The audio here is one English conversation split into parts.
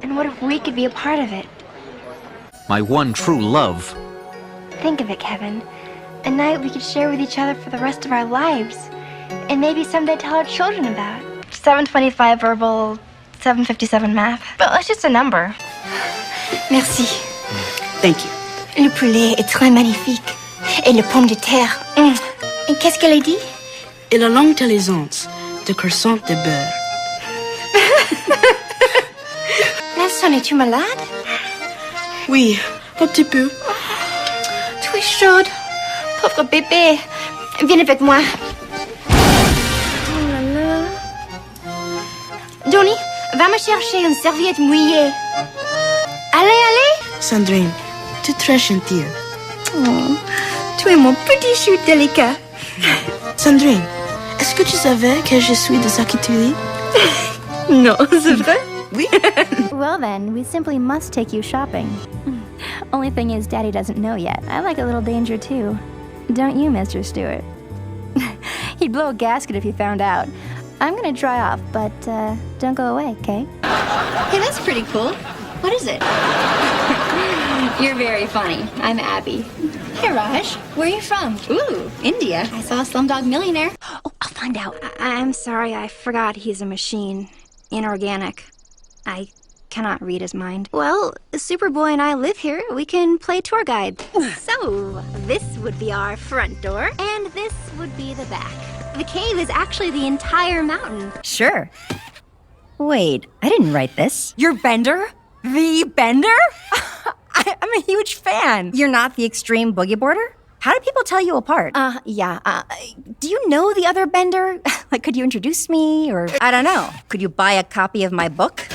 And what if we could be a part of it? My one true love. Think of it, Kevin. A night we could share with each other for the rest of our lives. And maybe someday tell our children about. 725 verbal, 757 math. But it's just a number. Merci. Thank you. Le poulet est très magnifique. Et le pomme de terre. Et qu'est-ce qu'elle a dit? Et la langue de l'aisance, de croissant de beurre. Nelson, es-tu malade? Oui, un petit peu. Tu es chaude. Pauvre bébé. Viens avec moi. Oh là là. Johnny, va me chercher une serviette mouillée. Allez. Sandrine, tu es très gentille. Oh, tu es mon petit chou délicat. Sandrine, est-ce que tu savais que je suis de Sakituri? Non, c'est vrai? Oui. Well then, we simply must take you shopping. Only thing is, Daddy doesn't know yet. I like a little danger too. Don't you, Mr. Stewart? He'd blow a gasket if he found out. I'm gonna dry off, but don't go away, okay? Hey, that's pretty cool. What is it? You're very funny. I'm Abby. Hey, Raj. Where are you from? Ooh, India. I saw Slumdog Millionaire. Oh, I'll find out. I'm sorry, I forgot he's a machine. Inorganic. I cannot read his mind. Well, Superboy and I live here. We can play tour guide. So, this would be our front door, and this would be the back. The cave is actually the entire mountain. Sure. Wait, I didn't write this. You're Bender? The Bender? I'm a huge fan. You're not the extreme boogie boarder? How do people tell you apart? Do you know the other Bender? Like, could you introduce me, or I don't know. Could you buy a copy of my book?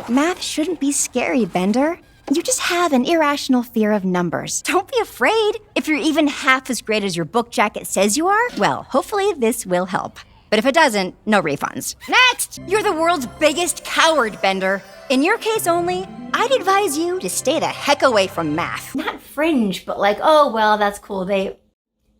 Math shouldn't be scary, Bender. You just have an irrational fear of numbers. Don't be afraid. If you're even half as great as your book jacket says you are, well, hopefully this will help. But if it doesn't, no refunds. Next! You're the world's biggest coward, Bender. In your case only, I'd advise you to stay the heck away from math. Not fringe, but like, oh, well, that's cool. They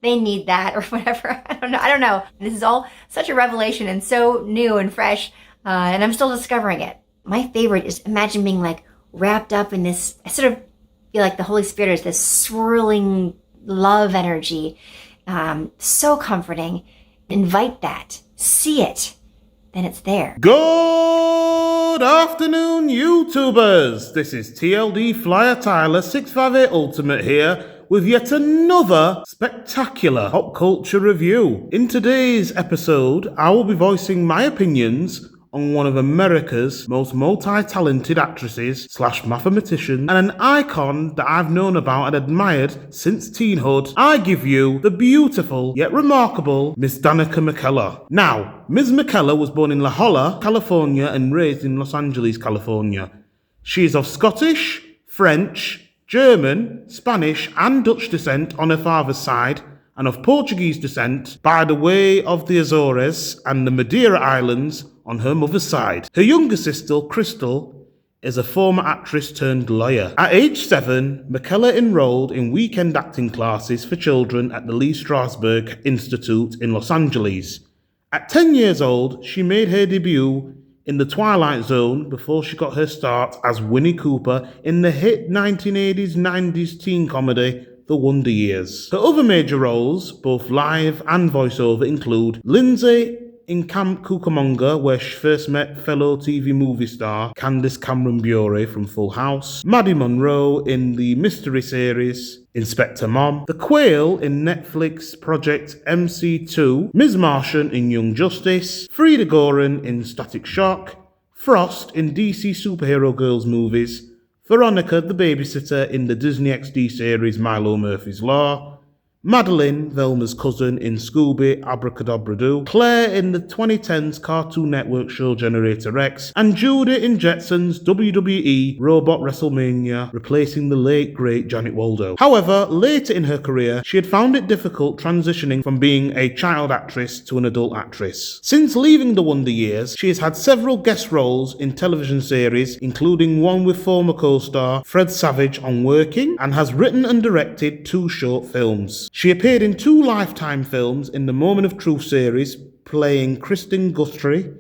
need that or whatever. I don't know. This is all such a revelation and so new and fresh, and I'm still discovering it. My favorite is imagine being like wrapped up in this. I sort of feel like the Holy Spirit is this swirling love energy. So comforting. Invite that. See it. Then it's there. Good afternoon, YouTubers. This is TLD Flyer Tyler 658 Ultimate here with yet another spectacular pop culture review. In today's episode, I will be voicing my opinions on one of America's most multi-talented actresses / mathematician and an icon that I've known about and admired since teenhood. I give you the beautiful yet remarkable Miss Danica McKellar. Now, Ms. McKellar was born in La Jolla, California and raised in Los Angeles, California. She is of Scottish, French, German, Spanish and Dutch descent on her father's side, and of Portuguese descent by the way of the Azores and the Madeira Islands on her mother's side. Her younger sister, Crystal, is a former actress turned lawyer. At age 7, McKellar enrolled in weekend acting classes for children at the Lee Strasberg Institute in Los Angeles. At 10 years old, she made her debut in The Twilight Zone before she got her start as Winnie Cooper in the hit 1980s-90s teen comedy The Wonder Years. Her other major roles, both live and voiceover, include Lindsay in Camp Cucamonga, where she first met fellow TV movie star Candace Cameron Bure from Full House, Maddie Monroe in the mystery series Inspector Mom, The Quail in Netflix Project MC2, Ms. Martian in Young Justice, Frida Goran in Static Shock, Frost in DC Superhero Girls movies, Veronica the babysitter in the Disney XD series Milo Murphy's Law, Madeline, Velma's cousin in Scooby Abracadabra Doo, Claire in the 2010s Cartoon Network show Generator X, and Judy in Jetsons WWE Robot WrestleMania, replacing the late great Janet Waldo. However, later in her career, she had found it difficult transitioning from being a child actress to an adult actress. Since leaving The Wonder Years, she has had several guest roles in television series, including one with former co-star Fred Savage on Working, and has written and directed 2 short films. She appeared in 2 Lifetime films in the Moment of Truth series, playing Kristen Guthrie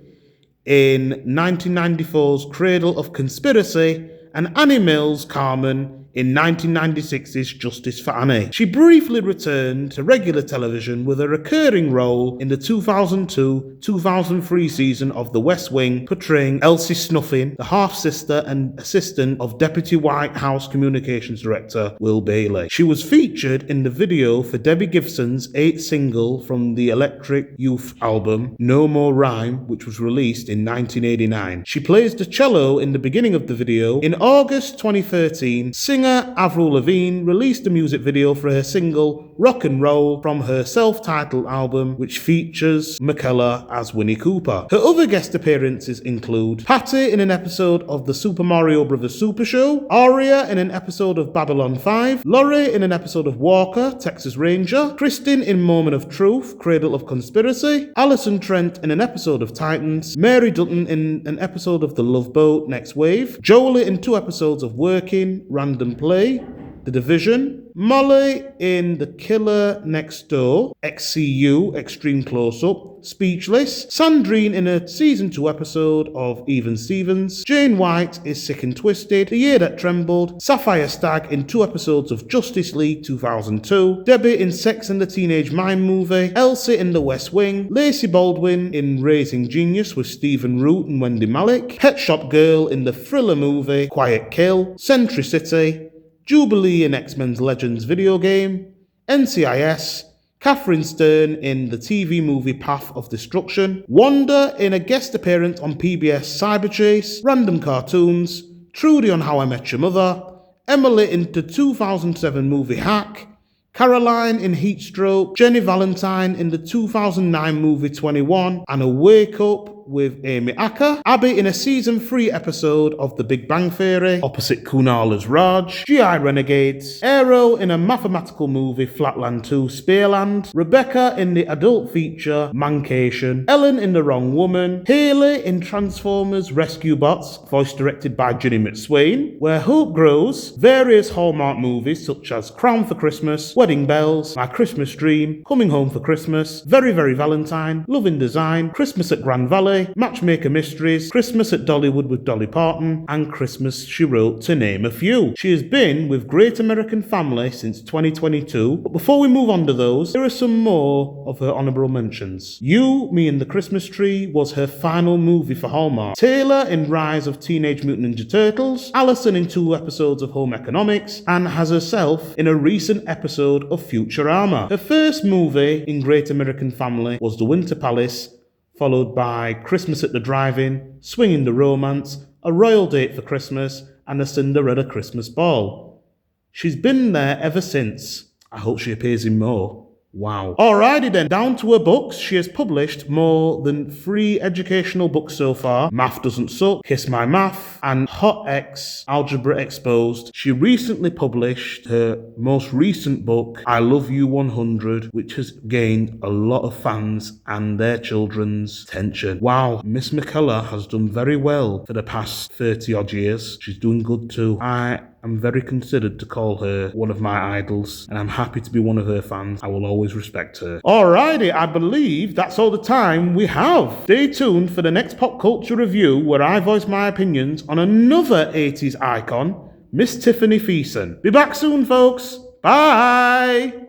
in 1994's Cradle of Conspiracy, and Annie Mills Carmen in 1996's Justice for Annie. She briefly returned to regular television with a recurring role in the 2002-2003 season of The West Wing, portraying Elsie Snuffin, the half-sister and assistant of Deputy White House Communications Director Will Bailey. She was featured in the video for Debbie Gibson's 8th single from the Electric Youth album, No More Rhyme, which was released in 1989. She plays the cello in the beginning of the video. In August 2013, singer Avril Lavigne released a music video for her single Rock and Roll from her self-titled album, which features McKellar as Winnie Cooper. Her other guest appearances include Patty in an episode of the Super Mario Bros. Super Show, Aria in an episode of Babylon 5, Laurie in an episode of Walker, Texas Ranger, Kristen in Moment of Truth, Cradle of Conspiracy, Alison Trent in an episode of Titans, Mary Dutton in an episode of The Love Boat, Next Wave, Jolie in 2 episodes of Working, Random Play, The Division, Molly in The Killer Next Door, XCU, Extreme Close-Up, Speechless, Sandrine in a Season 2 episode of EvenStevens, Jane White is Sick and Twisted, The Year That Trembled, Sapphire Stagg in 2 episodes of Justice League 2002, Debbie in Sex and the Teenage Mime movie, Elsie in The West Wing, Lacey Baldwin in Raising Genius with Stephen Root and Wendy Malick, Pet Shop Girl in the thriller movie Quiet Kill, Century City, Jubilee in X-Men's Legends video game, NCIS, Catherine Stern in the TV movie Path of Destruction, Wanda in a guest appearance on PBS Cyberchase, Random Cartoons, Trudy on How I Met Your Mother, Emily in the 2007 movie Hack, Caroline in Heatstroke, Jenny Valentine in the 2009 movie 21, and a Wake Up with Amy Acker, Abby in a Season 3 episode of The Big Bang Theory, opposite Kunal as Raj, GI Renegades, Aero in a mathematical movie Flatland 2 Spearland, Rebecca in the adult feature Mancation, Ellen in The Wrong Woman, Haley in Transformers Rescue Bots, voice directed by Ginny McSwain, Where Hope Grows, various Hallmark movies such as Crown for Christmas, Wedding Bells, My Christmas Dream, Coming Home for Christmas, Very Very Valentine, Love in Design, Christmas at Grand Valley, Matchmaker Mysteries, Christmas at Dollywood with Dolly Parton, and Christmas She Wrote, to name a few. She has been with Great American Family since 2022, but before we move on to those, here are some more of her honourable mentions. You, Me and the Christmas Tree was her final movie for Hallmark. Taylor in Rise of Teenage Mutant Ninja Turtles, Allison in 2 episodes of Home Economics, and has herself in a recent episode of Futurama. Her first movie in Great American Family was The Winter Palace, followed by Christmas at the Drive-In, Swinging the Romance, A Royal Date for Christmas, and A Cinderella Christmas Ball. She's been there ever since. I hope she appears in more. Wow. Alrighty then, down to her books. She has published more than 3 educational books so far. Math Doesn't Suck, Kiss My Math, and Hot X, Algebra Exposed. She recently published her most recent book, I Love You 100, which has gained a lot of fans and their children's attention. Wow, Miss McKellar has done very well for the past 30 odd years. She's doing good too. I'm very considered to call her one of my idols, and I'm happy to be one of her fans. I will always respect her. Alrighty, I believe that's all the time we have. Stay tuned for the next pop culture review, where I voice my opinions on another 80s icon, Miss Tiffany Thiessen. Be back soon, folks. Bye!